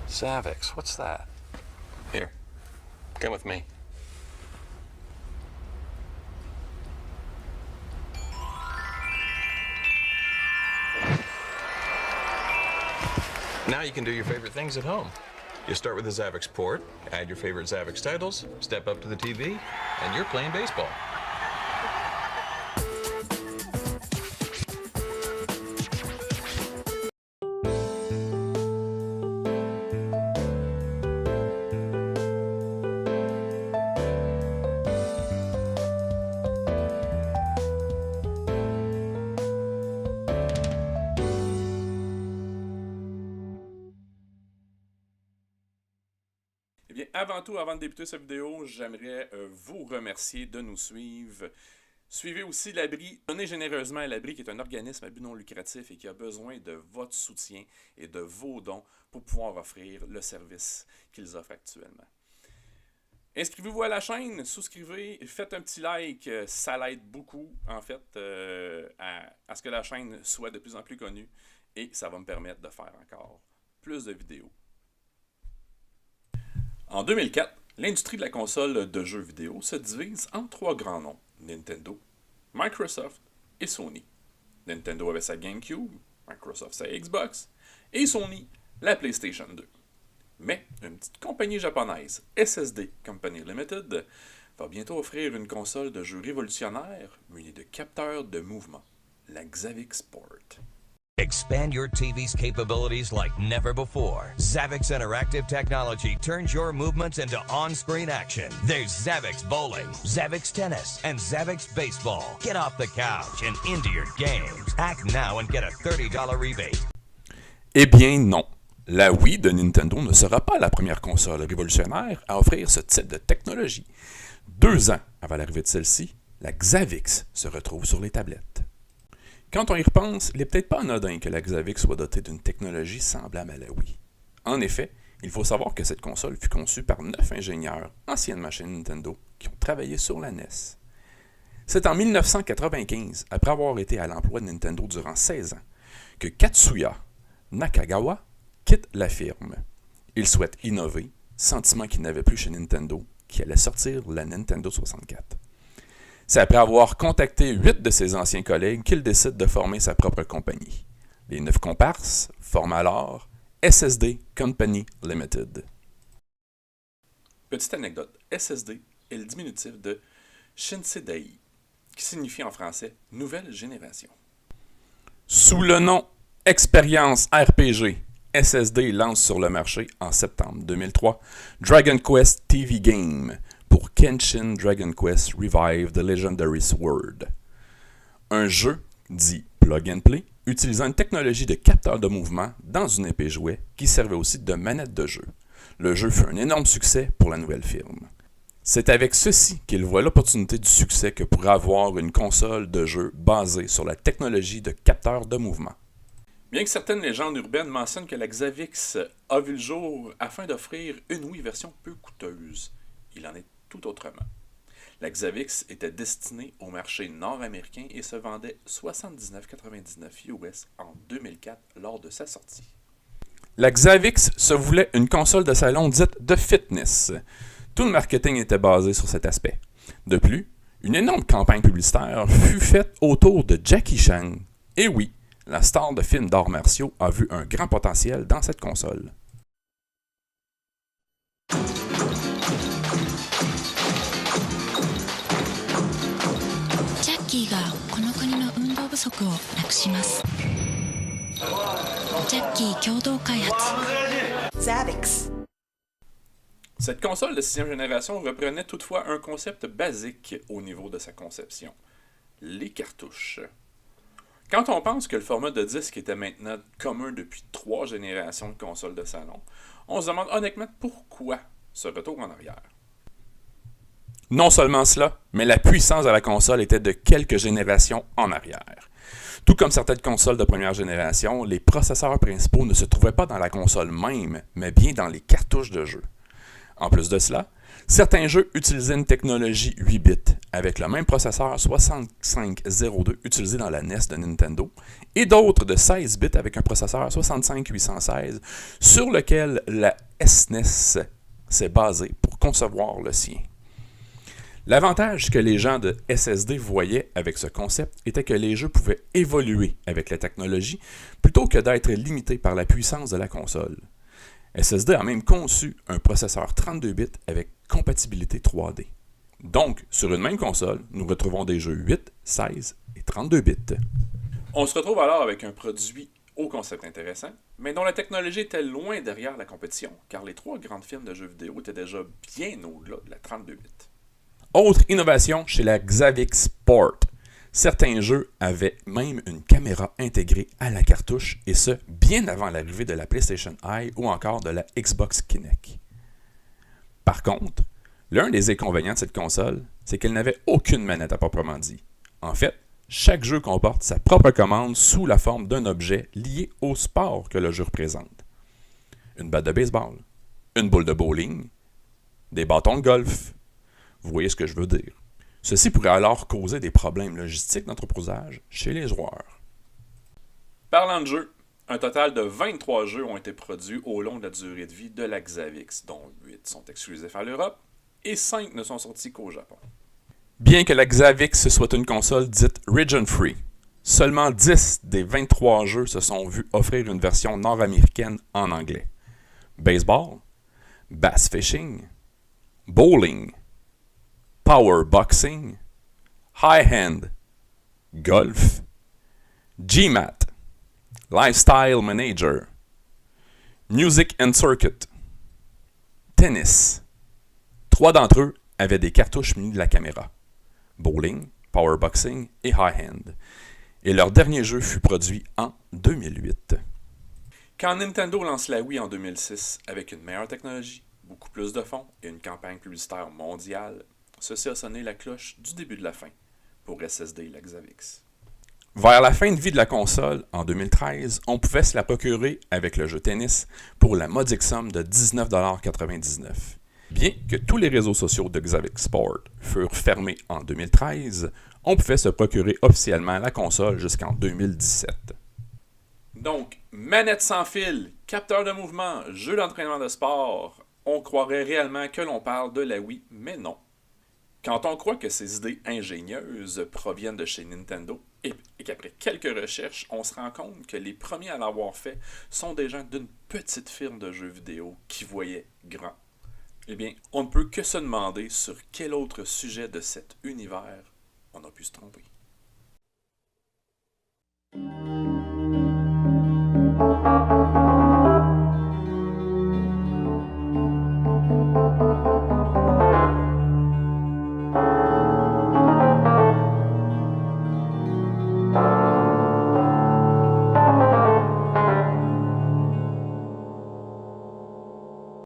Zavix, what's that? Here, come with me. Now you can do your favorite things at home. You start with the Zavix port, add your favorite Zavix titles, step up to the TV, and you're playing baseball. Eh bien, avant tout, avant de débuter cette vidéo, j'aimerais vous remercier de nous suivre. Suivez aussi l'Abri. Donnez généreusement à l'Abri, qui est un organisme à but non lucratif et qui a besoin de votre soutien et de vos dons pour pouvoir offrir le service qu'ils offrent actuellement. Inscrivez-vous à la chaîne, souscrivez, faites un petit like, ça l'aide beaucoup en fait à ce que la chaîne soit de plus en plus connue et ça va me permettre de faire encore plus de vidéos. En 2004, l'industrie de la console de jeux vidéo se divise en trois grands noms, Nintendo, Microsoft et Sony. Nintendo avait sa GameCube, Microsoft sa Xbox, et Sony la PlayStation 2. Mais une petite compagnie japonaise, SSD Company Limited, va bientôt offrir une console de jeux révolutionnaire munie de capteurs de mouvement, la Xavix Port. Expand your TV's capabilities like never before. Zavix Interactive Technology turns your movements into on-screen action. There's Zavix Bowling, Zavix Tennis, and Zavix Baseball. Get off the couch and into your games. Act now and get a $30 rebate. Eh bien non. La Wii de Nintendo ne sera pas la première console révolutionnaire à offrir ce type de technologie. 2 ans avant l'arrivée de celle-ci, la Xavix se retrouve sur les tablettes. Quand on y repense, il n'est peut-être pas anodin que la Xavix soit dotée d'une technologie semblable à la Wii. En effet, il faut savoir que cette console fut conçue par 9 ingénieurs anciennement chez Nintendo qui ont travaillé sur la NES. C'est en 1995, après avoir été à l'emploi de Nintendo durant 16 ans, que Katsuya Nakagawa quitte la firme. Il souhaite innover, sentiment qu'il n'avait plus chez Nintendo, qui allait sortir la Nintendo 64. C'est après avoir contacté 8 de ses anciens collègues qu'il décide de former sa propre compagnie. Les 9 comparses forment alors SSD Company Limited. Petite anecdote, SSD est le diminutif de Shinseidai, qui signifie en français « nouvelle génération ». Sous le nom Expérience RPG, SSD lance sur le marché en septembre 2003 Dragon Quest TV Game pour Kenshin Dragon Quest Revive the Legendary Sword. Un jeu dit plug and play utilisant une technologie de capteur de mouvement dans une épée jouet qui servait aussi de manette de jeu. Le jeu fut un énorme succès pour la nouvelle firme. C'est avec ceci qu'il voit l'opportunité du succès que pourrait avoir une console de jeu basée sur la technologie de capteur de mouvement. Bien que certaines légendes urbaines mentionnent que la Xavix a vu le jour afin d'offrir une Wii version peu coûteuse, il en est tout autrement. La Xavix était destinée au marché nord-américain et se vendait 79,99 US en 2004 lors de sa sortie. La Xavix se voulait une console de salon dite de fitness. Tout le marketing était basé sur cet aspect. De plus, une énorme campagne publicitaire fut faite autour de Jackie Chan. Et oui, la star de films d'arts martiaux a vu un grand potentiel dans cette console. Jackie がこの国の運動不足をなくします。ジャッキー共同開発 Zavix. Cette console de 6e génération reprenait toutefois un concept basique au niveau de sa conception, les cartouches. Quand on pense que le format de disque était maintenant commun depuis 3 générations de consoles de salon, on se demande honnêtement pourquoi ce retour en arrière. Non seulement cela, mais la puissance de la console était de quelques générations en arrière. Tout comme certaines consoles de première génération, les processeurs principaux ne se trouvaient pas dans la console même, mais bien dans les cartouches de jeu. En plus de cela, Certains jeux utilisaient une technologie 8 bits avec le même processeur 6502 utilisé dans la NES de Nintendo et d'autres de 16 bits avec un processeur 65816 sur lequel la SNES s'est basée pour concevoir le sien. L'avantage que les gens de SSD voyaient avec ce concept était que les jeux pouvaient évoluer avec la technologie plutôt que d'être limités par la puissance de la console. SSD a même conçu un processeur 32 bits avec compatibilité 3D. Donc, sur une même console, nous retrouvons des jeux 8, 16 et 32 bits. On se retrouve alors avec un produit au concept intéressant, mais dont la technologie était loin derrière la compétition, car les trois grandes firmes de jeux vidéo étaient déjà bien au-delà de la 32 bits. Autre innovation chez la Xavix Port. Certains jeux avaient même une caméra intégrée à la cartouche, et ce, bien avant l'arrivée de la PlayStation Eye ou encore de la Xbox Kinect. Par contre, l'un des inconvénients de cette console, c'est qu'elle n'avait aucune manette à proprement dit. En fait, chaque jeu comporte sa propre commande sous la forme d'un objet lié au sport que le jeu représente. Une batte de baseball, une boule de bowling, des bâtons de golf. Vous voyez ce que je veux dire. Ceci pourrait alors causer des problèmes logistiques d'entreposage chez les joueurs. Parlant de jeux, un total de 23 jeux ont été produits au long de la durée de vie de la Xavix, dont 8 sont exclusifs à l'Europe et 5 ne sont sortis qu'au Japon. Bien que la Xavix soit une console dite region-free, seulement 10 des 23 jeux se sont vus offrir une version nord-américaine en anglais. Baseball, bass fishing, bowling, power boxing, high hand, golf, GMAT, lifestyle manager, music and circuit, tennis. 3 d'entre eux avaient des cartouches munies de la caméra. Bowling, power boxing et high hand. Et leur dernier jeu fut produit en 2008. Quand Nintendo lance la Wii en 2006 avec une meilleure technologie, beaucoup plus de fonds et une campagne publicitaire mondiale, ceci a sonné la cloche du début de la fin pour SSD et la Xavix. Vers la fin de vie de la console, en 2013, on pouvait se la procurer avec le jeu tennis pour la modique somme de 19,99$. Bien que tous les réseaux sociaux de Xavix Sport furent fermés en 2013, on pouvait se procurer officiellement la console jusqu'en 2017. Donc, manette sans fil, capteur de mouvement, jeu d'entraînement de sport, on croirait réellement que l'on parle de la Wii, mais non. Quand on croit que ces idées ingénieuses proviennent de chez Nintendo, et qu'après quelques recherches, on se rend compte que les premiers à l'avoir fait sont des gens d'une petite firme de jeux vidéo qui voyaient grand. Eh bien, on ne peut que se demander sur quel autre sujet de cet univers on a pu se tromper.